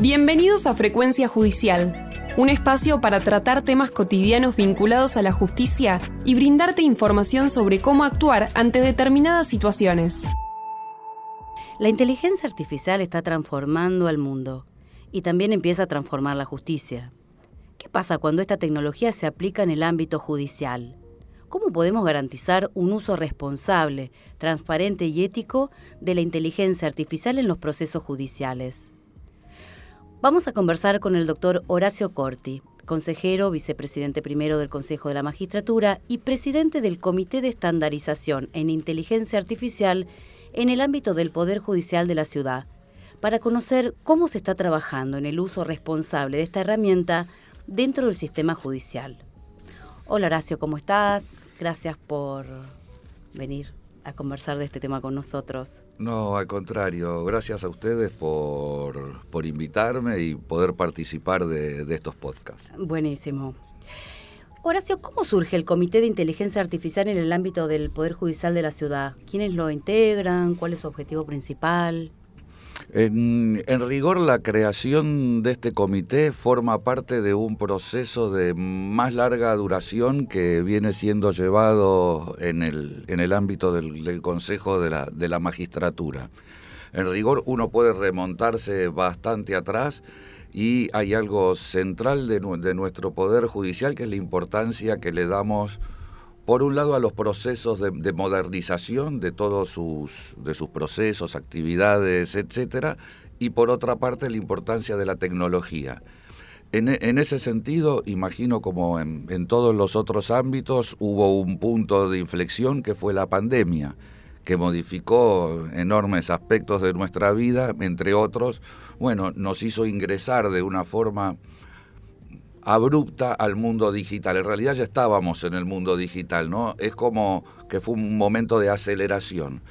Bienvenidos a Frecuencia Judicial, un espacio para tratar temas cotidianos vinculados a la justicia y brindarte información sobre cómo actuar ante determinadas situaciones. La inteligencia artificial está transformando al mundo y también empieza a transformar la justicia. ¿Qué pasa cuando esta tecnología se aplica en el ámbito judicial? ¿Cómo podemos garantizar un uso responsable, transparente y ético de la inteligencia artificial en los procesos judiciales? Vamos a conversar con el doctor Horacio Corti, consejero, vicepresidente primero del Consejo de la Magistratura y presidente del Comité de Estandarización en Inteligencia Artificial en el ámbito del Poder Judicial de la ciudad, para conocer cómo se está trabajando en el uso responsable de esta herramienta dentro del sistema judicial. Hola Horacio, ¿cómo estás? Gracias por venir a conversar de este tema con nosotros. No, al contrario, gracias a ustedes por invitarme y poder participar de estos podcasts. Buenísimo. Horacio, ¿cómo surge el Comité de Inteligencia Artificial en el ámbito del Poder Judicial de la ciudad? ¿Quiénes lo integran? ¿Cuál es su objetivo principal? En rigor, la creación de este comité forma parte de un proceso de más larga duración que viene siendo llevado en el ámbito del Consejo de la Magistratura. En rigor, uno puede remontarse bastante atrás y hay algo central de nuestro Poder Judicial, que es la importancia que le damos, por un lado, a los procesos de modernización de todos sus procesos, actividades, etcétera, y por otra parte, la importancia de la tecnología. En ese sentido, imagino como en todos los otros ámbitos, hubo un punto de inflexión que fue la pandemia, que modificó enormes aspectos de nuestra vida, entre otros, nos hizo ingresar de una forma abrupta al mundo digital. En realidad ya estábamos en el mundo digital, ¿no? Es como que fue un momento de aceleración.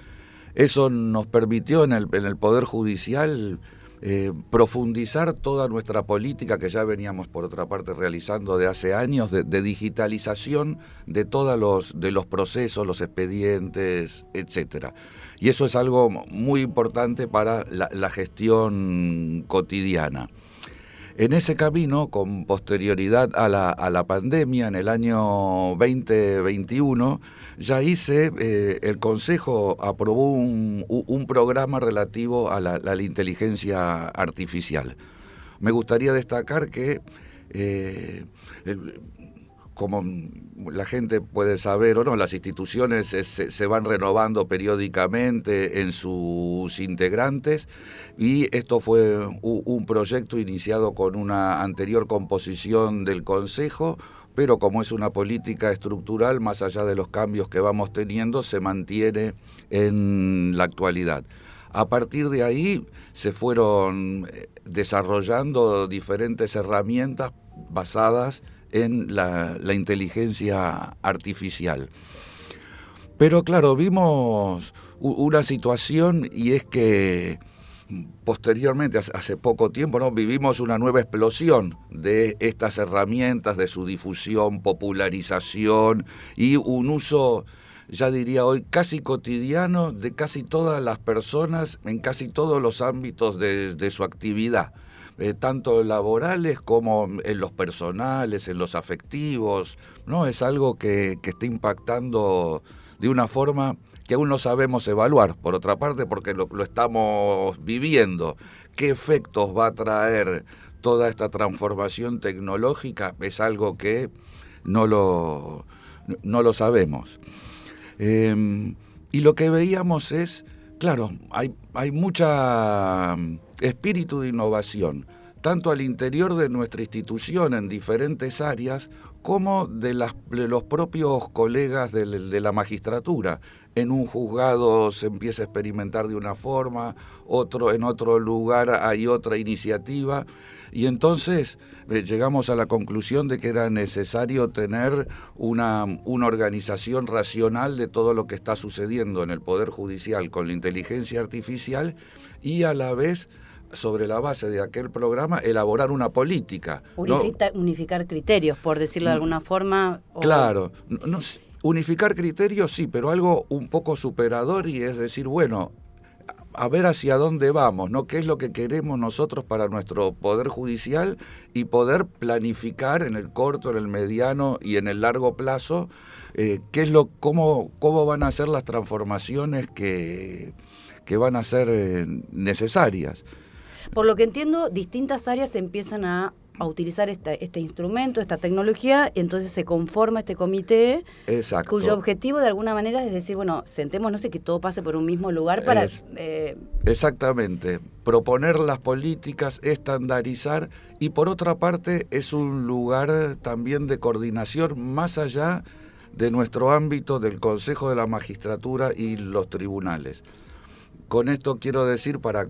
Eso nos permitió en el Poder Judicial profundizar toda nuestra política que ya veníamos por otra parte realizando de hace años de digitalización de todos los procesos, los expedientes, etcétera. Y eso es algo muy importante para la gestión cotidiana. En ese camino, con posterioridad a la pandemia, en el año 2021, ya el Consejo aprobó un programa relativo a la inteligencia artificial. Me gustaría destacar que, como la gente puede saber o no, las instituciones se van renovando periódicamente en sus integrantes, y esto fue un proyecto iniciado con una anterior composición del Consejo, pero como es una política estructural, más allá de los cambios que vamos teniendo, se mantiene en la actualidad. A partir de ahí se fueron desarrollando diferentes herramientas basadas en la inteligencia artificial. Pero claro, vimos una situación, y es que posteriormente, hace poco tiempo, ¿no?, vivimos una nueva explosión de estas herramientas, de su difusión, popularización y un uso, ya diría hoy, casi cotidiano de casi todas las personas en casi todos los ámbitos de su actividad. Tanto laborales como en los personales, en los afectivos, ¿no? Es algo que está impactando de una forma que aún no sabemos evaluar, por otra parte, porque lo estamos viviendo. ¿Qué efectos va a traer toda esta transformación tecnológica? Es algo que no lo sabemos. Y lo que veíamos es, claro, hay mucha espíritu de innovación, tanto al interior de nuestra institución en diferentes áreas, como de los propios colegas de la magistratura. En un juzgado se empieza a experimentar de una forma, en otro lugar hay otra iniciativa, y entonces llegamos a la conclusión de que era necesario tener una organización racional de todo lo que está sucediendo en el Poder Judicial con la inteligencia artificial, y a la vez, sobre la base de aquel programa, elaborar una política. Unificar criterios, por decirlo de alguna forma. Claro, unificar criterios sí, pero algo un poco superador, y es decir, a ver hacia dónde vamos, ¿no? ¿Qué es lo que queremos nosotros para nuestro Poder Judicial? Y poder planificar en el corto, en el mediano y en el largo plazo cómo van a ser las transformaciones que van a ser necesarias. Por lo que entiendo, distintas áreas empiezan a utilizar este instrumento, esta tecnología, y entonces se conforma este comité. Exacto. Cuyo objetivo de alguna manera es decir, bueno, sentémonos y que todo pase por un mismo lugar para... Exactamente, proponer las políticas, estandarizar, y por otra parte es un lugar también de coordinación más allá de nuestro ámbito del Consejo de la Magistratura y los tribunales. Con esto quiero decir para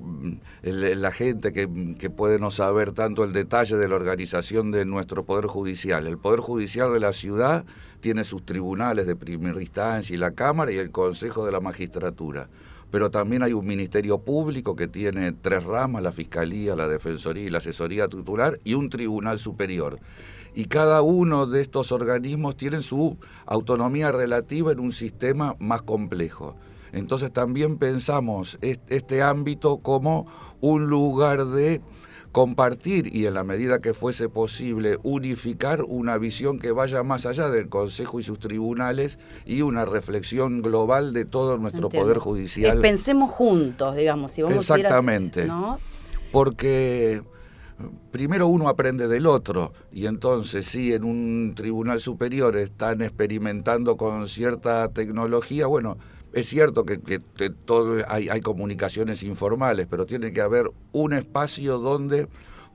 la gente que puede no saber tanto el detalle de la organización de nuestro Poder Judicial. El Poder Judicial de la ciudad tiene sus tribunales de primera instancia y la Cámara y el Consejo de la Magistratura. Pero también hay un Ministerio Público que tiene 3 ramas, la Fiscalía, la Defensoría y la Asesoría Tutelar, y un Tribunal Superior. Y cada uno de estos organismos tiene su autonomía relativa en un sistema más complejo. Entonces también pensamos este ámbito como un lugar de compartir y en la medida que fuese posible unificar una visión que vaya más allá del Consejo y sus tribunales y una reflexión global de todo nuestro Poder Judicial. Pensemos juntos, digamos, si vamos exactamente, a ir ¿no? Porque primero uno aprende del otro y entonces si en un tribunal superior están experimentando con cierta tecnología, bueno, es cierto que todo hay comunicaciones informales, pero tiene que haber un espacio donde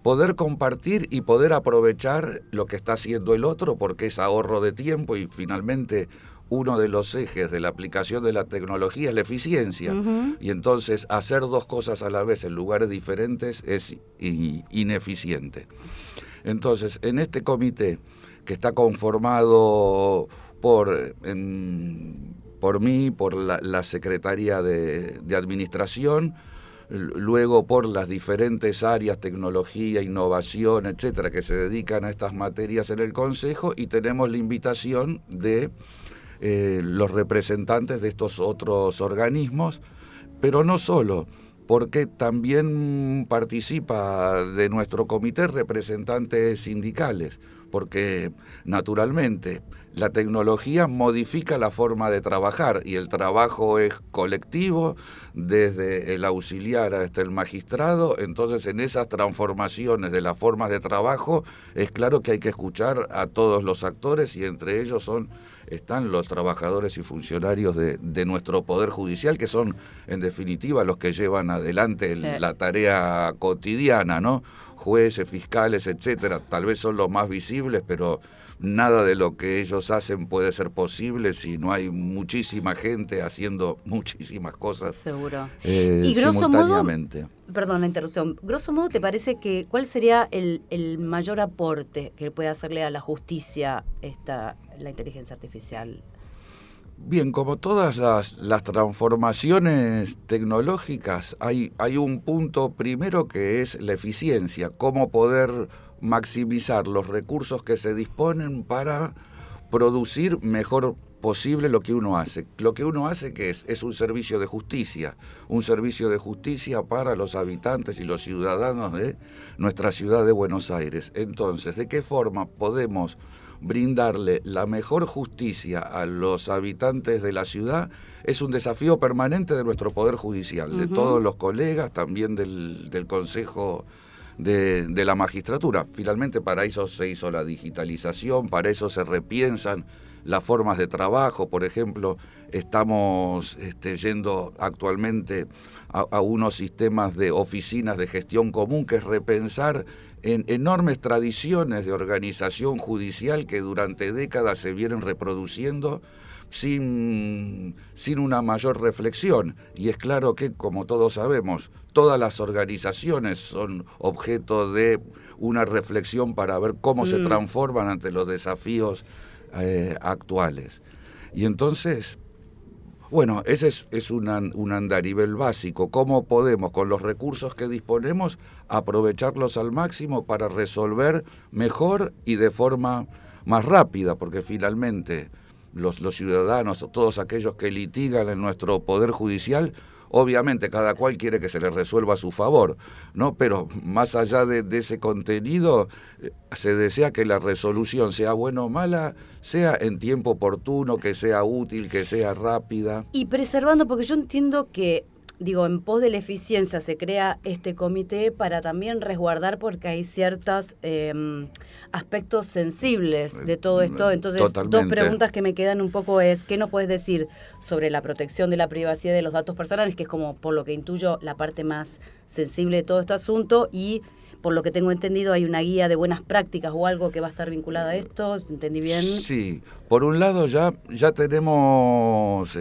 poder compartir y poder aprovechar lo que está haciendo el otro, porque es ahorro de tiempo y finalmente uno de los ejes de la aplicación de la tecnología es la eficiencia. Uh-huh. Y entonces hacer 2 cosas a la vez en lugares diferentes es ineficiente. Entonces, en este comité, que está conformado por mí, por la Secretaría de Administración, luego por las diferentes áreas, tecnología, innovación, etcétera, que se dedican a estas materias en el Consejo, y tenemos la invitación de los representantes de estos otros organismos, pero no solo, porque también participa de nuestro comité representantes sindicales, porque naturalmente la tecnología modifica la forma de trabajar y el trabajo es colectivo, desde el auxiliar hasta el magistrado. Entonces en esas transformaciones de las formas de trabajo es claro que hay que escuchar a todos los actores y entre ellos están los trabajadores y funcionarios de nuestro Poder Judicial, que son en definitiva los que llevan adelante la tarea cotidiana, ¿no? Jueces, fiscales, etcétera, tal vez son los más visibles, pero nada de lo que ellos hacen puede ser posible si no hay muchísima gente haciendo muchísimas cosas. Seguro. Y grosso simultáneamente. Modo, perdón la interrupción, grosso modo, ¿te parece que cuál sería el mayor aporte que puede hacerle a la justicia la inteligencia artificial? Bien, como todas las transformaciones tecnológicas, hay un punto primero que es la eficiencia, cómo poder maximizar los recursos que se disponen para producir mejor posible lo que uno hace. Lo que uno hace que es un servicio de justicia para los habitantes y los ciudadanos de nuestra ciudad de Buenos Aires. Entonces, ¿de qué forma podemos brindarle la mejor justicia a los habitantes de la ciudad? Es un desafío permanente de nuestro Poder Judicial, de todos los colegas, también del Consejo de la Magistratura. Finalmente para eso se hizo la digitalización, para eso se repiensan las formas de trabajo. Por ejemplo, estamos yendo actualmente a unos sistemas de oficinas de gestión común, que es repensar en enormes tradiciones de organización judicial que durante décadas se vienen reproduciendo sin una mayor reflexión. Y es claro que, como todos sabemos, todas las organizaciones son objeto de una reflexión para ver cómo se transforman ante los desafíos actuales. Y entonces, bueno, ese es un andarivel básico. ¿Cómo podemos, con los recursos que disponemos, aprovecharlos al máximo para resolver mejor y de forma más rápida? Porque finalmente los ciudadanos, todos aquellos que litigan en nuestro Poder Judicial, obviamente cada cual quiere que se le resuelva a su favor, ¿no? Pero más allá de ese contenido, se desea que la resolución, sea buena o mala, sea en tiempo oportuno, que sea útil, que sea rápida. Y preservando, porque yo entiendo que, digo, en pos de la eficiencia se crea este comité para también resguardar, porque hay ciertos aspectos sensibles de todo esto. Entonces, Totalmente. Dos preguntas que me quedan un poco es, ¿qué nos puedes decir sobre la protección de la privacidad de los datos personales, que es como, por lo que intuyo, la parte más sensible de todo este asunto? Y, por lo que tengo entendido, hay una guía de buenas prácticas o algo que va a estar vinculada a esto, ¿entendí bien? Sí, por un lado ya tenemos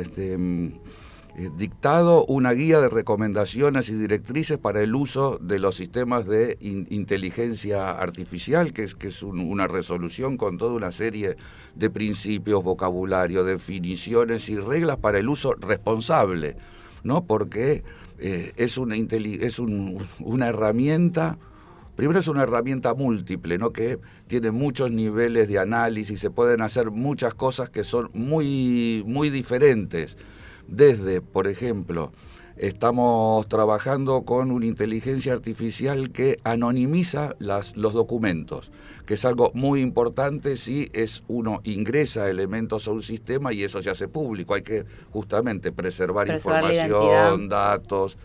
dictado una guía de recomendaciones y directrices para el uso de los sistemas de inteligencia artificial, que es una resolución con toda una serie de principios, vocabulario, definiciones y reglas para el uso responsable, ¿no? Porque es una herramienta. Primero, es una herramienta múltiple, ¿no? Que tiene muchos niveles de análisis, se pueden hacer muchas cosas que son muy, muy diferentes. Desde, por ejemplo, estamos trabajando con una inteligencia artificial que anonimiza los documentos, que es algo muy importante si uno ingresa elementos a un sistema y eso se hace público. Hay que justamente preservar información, datos,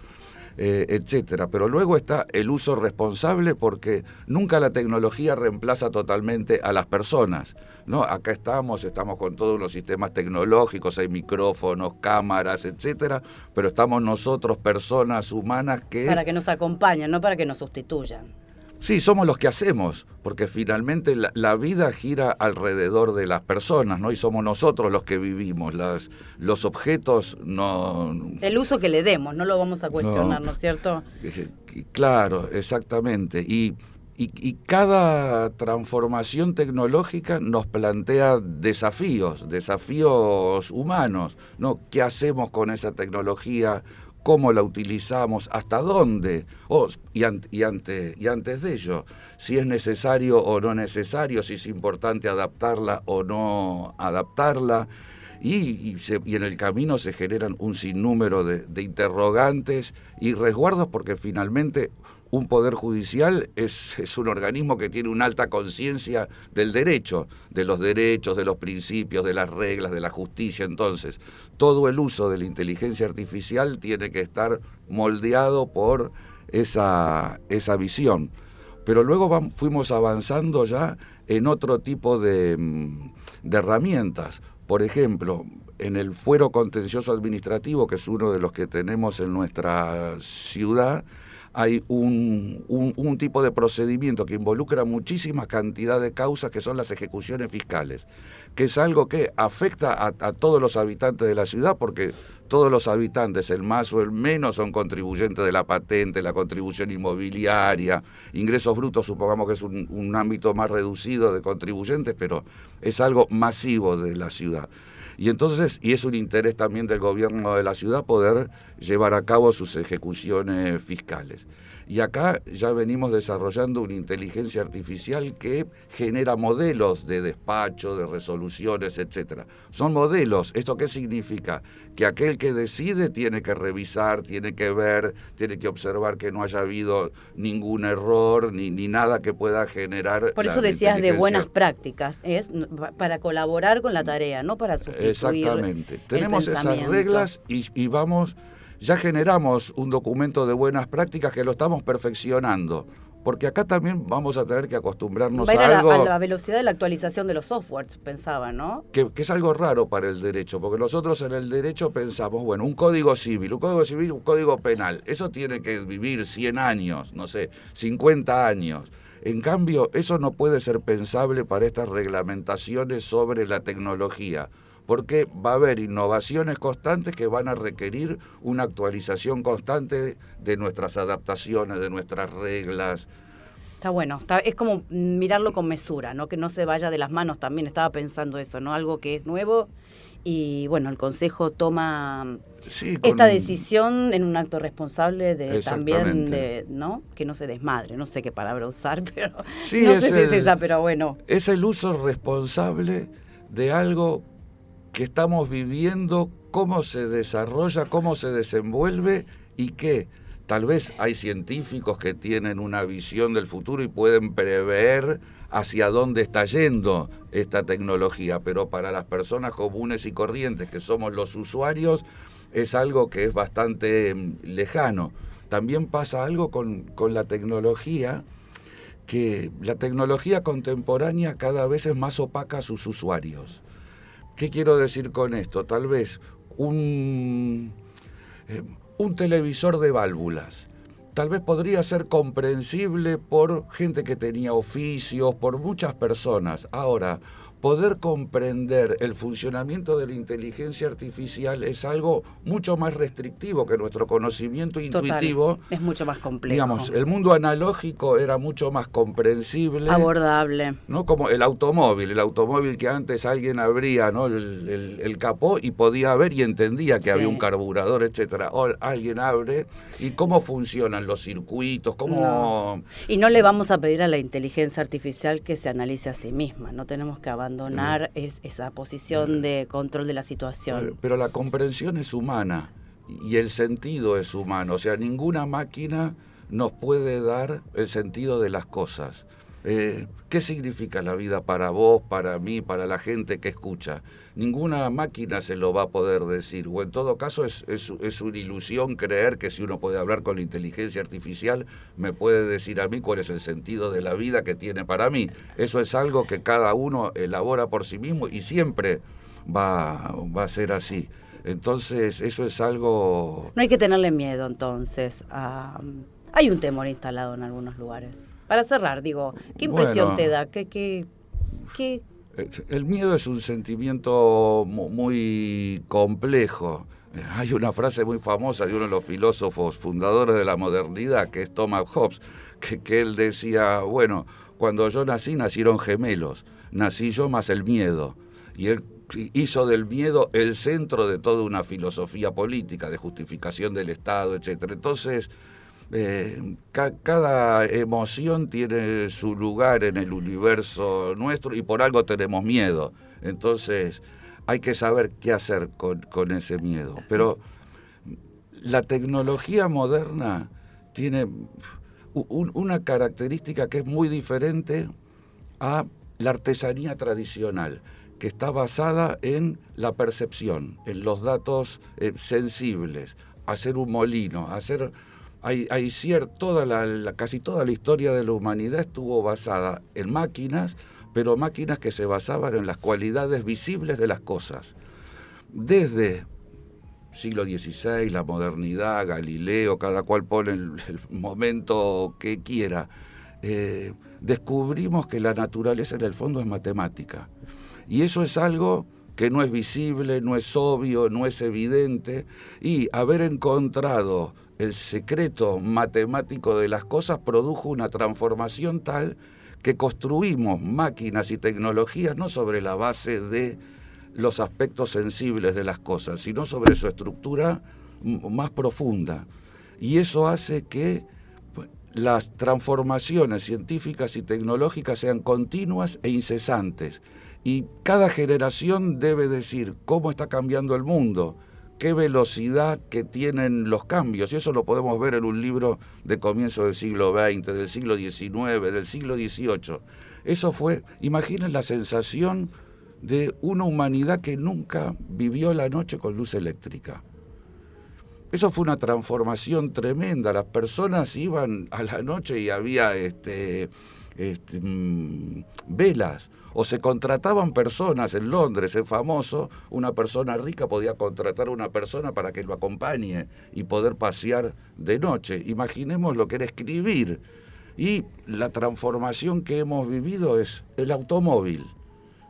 etcétera. Pero luego está el uso responsable, porque nunca la tecnología reemplaza totalmente a las personas, ¿no? Acá estamos con todos los sistemas tecnológicos, hay micrófonos, cámaras, etcétera, pero estamos nosotros, personas humanas, para que nos acompañen, no para que nos sustituyan. Sí, somos los que hacemos, porque finalmente la vida gira alrededor de las personas, ¿no? Y somos nosotros los que vivimos, los objetos no... El uso que le demos, no lo vamos a cuestionar, ¿no es cierto? Claro, exactamente. Y cada transformación tecnológica nos plantea desafíos humanos, ¿no? ¿Qué hacemos con esa tecnología? ¿Cómo la utilizamos? ¿Hasta dónde? Y antes de ello, si es necesario o no necesario, si es importante adaptarla o no adaptarla. Y en el camino se generan un sinnúmero de interrogantes y resguardos, porque finalmente un poder judicial es un organismo que tiene una alta conciencia del derecho, de los derechos, de los principios, de las reglas, de la justicia. Entonces, todo el uso de la inteligencia artificial tiene que estar moldeado por esa visión. Pero luego fuimos avanzando ya en otro tipo de herramientas. Por ejemplo, en el fuero contencioso administrativo, que es uno de los que tenemos en nuestra ciudad, hay un tipo de procedimiento que involucra muchísima cantidad de causas, que son las ejecuciones fiscales, que es algo que afecta a todos los habitantes de la ciudad, porque todos los habitantes, el más o el menos, son contribuyentes de la patente, la contribución inmobiliaria, ingresos brutos, supongamos que es un ámbito más reducido de contribuyentes, pero es algo masivo de la ciudad. Y entonces, es un interés también del gobierno de la ciudad poder llevar a cabo sus ejecuciones fiscales. Y acá ya venimos desarrollando una inteligencia artificial que genera modelos de despacho, de resoluciones, etcétera. Son modelos. ¿Esto qué significa? Que aquel que decide tiene que revisar, tiene que ver, tiene que observar que no haya habido ningún error ni nada que pueda generar. Por eso decías de buenas prácticas, es para colaborar con la tarea, no para sustituir. Exactamente. Tenemos esas reglas y vamos. Ya generamos un documento de buenas prácticas que lo estamos perfeccionando, porque acá también vamos a tener que acostumbrarnos a algo... a la velocidad de la actualización de los softwares, pensaba, ¿no? Que es algo raro para el derecho, porque nosotros en el derecho pensamos, bueno, un código civil, un código penal, eso tiene que vivir 100 años, no sé, 50 años. En cambio, eso no puede ser pensable para estas reglamentaciones sobre la tecnología, porque va a haber innovaciones constantes que van a requerir una actualización constante de nuestras adaptaciones, de nuestras reglas. Está bueno, es como mirarlo con mesura, ¿no? Que no se vaya de las manos también, estaba pensando eso, ¿no? Algo que es nuevo y, bueno, el Consejo toma esta decisión en un acto responsable también, ¿no? Que no se desmadre, no sé qué palabra usar, pero sí, no sé si es esa, pero bueno. Es el uso responsable de algo que estamos viviendo cómo se desarrolla, cómo se desenvuelve y que tal vez hay científicos que tienen una visión del futuro y pueden prever hacia dónde está yendo esta tecnología, pero para las personas comunes y corrientes, que somos los usuarios, es algo que es bastante lejano. También pasa algo con la tecnología, que la tecnología contemporánea cada vez es más opaca a sus usuarios. ¿Qué quiero decir con esto? Tal vez un televisor de válvulas tal vez podría ser comprensible por gente que tenía oficios, por muchas personas. Ahora, poder comprender el funcionamiento de la inteligencia artificial es algo mucho más restrictivo que nuestro conocimiento intuitivo. Total, es mucho más complejo. Digamos, el mundo analógico era mucho más comprensible. Abordable. ¿No? Como el automóvil que antes alguien abría, ¿no? el capó y podía ver y entendía que había un carburador, etcétera. O alguien abre y cómo funcionan los circuitos, cómo... No. Y no le vamos a pedir a la inteligencia artificial que se analice a sí misma, no tenemos que abandonar esa posición de control de la situación. Pero la comprensión es humana y el sentido es humano, o sea, ninguna máquina nos puede dar el sentido de las cosas. ¿Qué significa la vida para vos, para mí, para la gente que escucha? Ninguna máquina se lo va a poder decir, o en todo caso es una ilusión creer que si uno puede hablar con la inteligencia artificial me puede decir a mí cuál es el sentido de la vida que tiene para mí. Eso es algo que cada uno elabora por sí mismo y siempre va a ser así. Entonces eso es algo... No hay que tenerle miedo entonces. Hay un temor instalado en algunos lugares. Para cerrar, digo, ¿qué impresión te da? ¿Qué? El miedo es un sentimiento muy complejo. Hay una frase muy famosa de uno de los filósofos fundadores de la modernidad, que es Thomas Hobbes, que él decía, bueno, cuando yo nací, nacieron gemelos, nací yo más el miedo. Y él hizo del miedo el centro de toda una filosofía política, de justificación del Estado, etcétera. Entonces... cada emoción tiene su lugar en el universo nuestro y por algo tenemos miedo. Entonces hay que saber qué hacer con ese miedo. Pero la tecnología moderna tiene una característica que es muy diferente a la artesanía tradicional, que está basada en la percepción, en los datos sensibles, hacer un molino, hacer... casi toda la historia de la humanidad estuvo basada en máquinas, pero máquinas que se basaban en las cualidades visibles de las cosas. Desde siglo XVI, la modernidad, Galileo, cada cual pone el momento que quiera, descubrimos que la naturaleza en el fondo es matemática. Y eso es algo que no es visible, no es obvio, no es evidente, y haber encontrado el secreto matemático de las cosas produjo una transformación tal que construimos máquinas y tecnologías no sobre la base de los aspectos sensibles de las cosas, sino sobre su estructura más profunda. Y eso hace que las transformaciones científicas y tecnológicas sean continuas e incesantes. Y cada generación debe decir cómo está cambiando el mundo, qué velocidad que tienen los cambios. Y eso lo podemos ver en un libro de comienzo del siglo XX, del siglo XIX, del siglo XVIII. Eso fue, imaginen la sensación de una humanidad que nunca vivió la noche con luz eléctrica. Eso fue una transformación tremenda. Las personas iban a la noche y había velas, o se contrataban personas. En Londres es famoso, una persona rica podía contratar a una persona para que lo acompañe y poder pasear de noche. Imaginemos lo que era escribir. Y la transformación que hemos vivido es el automóvil,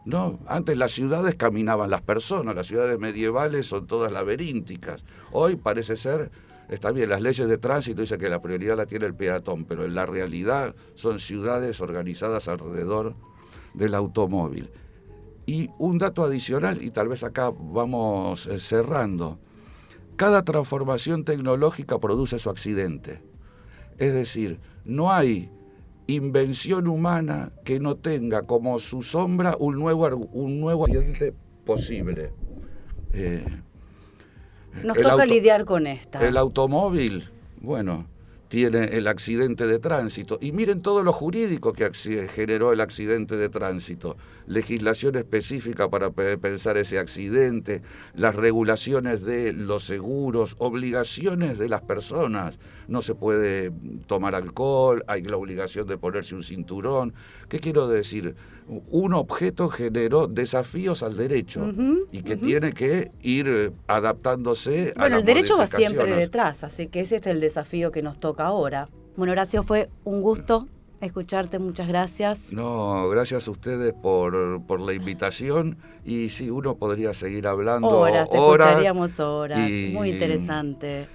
¿no? Antes las ciudades caminaban las personas, las ciudades medievales son todas laberínticas. Hoy parece ser, está bien, las leyes de tránsito dicen que la prioridad la tiene el peatón, pero en la realidad son ciudades organizadas alrededor del automóvil. Y un dato adicional, y tal vez acá vamos cerrando, cada transformación tecnológica produce su accidente. Es decir, no hay invención humana que no tenga como su sombra un nuevo accidente posible. Nos toca lidiar con esta. El automóvil, bueno, tiene el accidente de tránsito. Y miren todo lo jurídico que generó el accidente de tránsito. Legislación específica para pensar ese accidente, las regulaciones de los seguros, obligaciones de las personas. No se puede tomar alcohol, hay la obligación de ponerse un cinturón. ¿Qué quiero decir? Un objeto generó desafíos al derecho y que tiene que ir adaptándose a las modificaciones. Bueno, el derecho va siempre detrás, así que ese es el desafío que nos toca ahora. Bueno, Horacio, fue un gusto escucharte, muchas gracias. No, gracias a ustedes por la invitación, y sí, uno podría seguir hablando horas. Escucharíamos horas, muy interesante.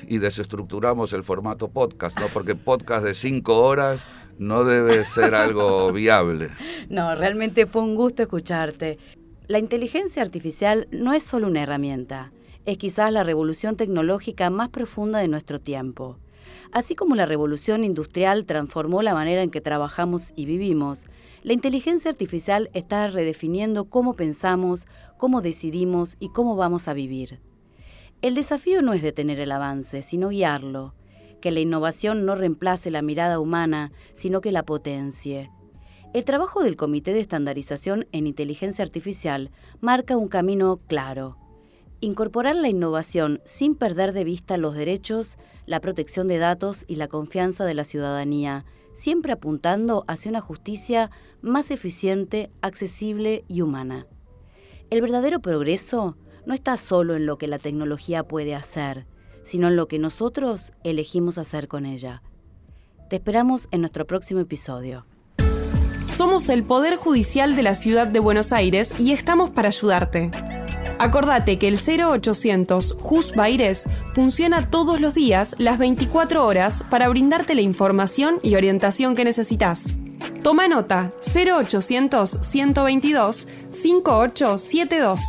Y desestructuramos el formato podcast, ¿no? Porque podcast de 5 horas no debe ser algo viable. No, realmente fue un gusto escucharte. La inteligencia artificial no es solo una herramienta, es quizás la revolución tecnológica más profunda de nuestro tiempo. Así como la revolución industrial transformó la manera en que trabajamos y vivimos, la inteligencia artificial está redefiniendo cómo pensamos, cómo decidimos y cómo vamos a vivir. El desafío no es detener el avance, sino guiarlo, que la innovación no reemplace la mirada humana, sino que la potencie. El trabajo del Comité de Estandarización en Inteligencia Artificial marca un camino claro. Incorporar la innovación sin perder de vista los derechos, la protección de datos y la confianza de la ciudadanía, siempre apuntando hacia una justicia más eficiente, accesible y humana. El verdadero progreso no está solo en lo que la tecnología puede hacer, sino en lo que nosotros elegimos hacer con ella. Te esperamos en nuestro próximo episodio. Somos el Poder Judicial de la Ciudad de Buenos Aires y estamos para ayudarte. Acordate que el 0800 Jus Baires funciona todos los días, las 24 horas, para brindarte la información y orientación que necesitas. Toma nota, 0800 122 5872.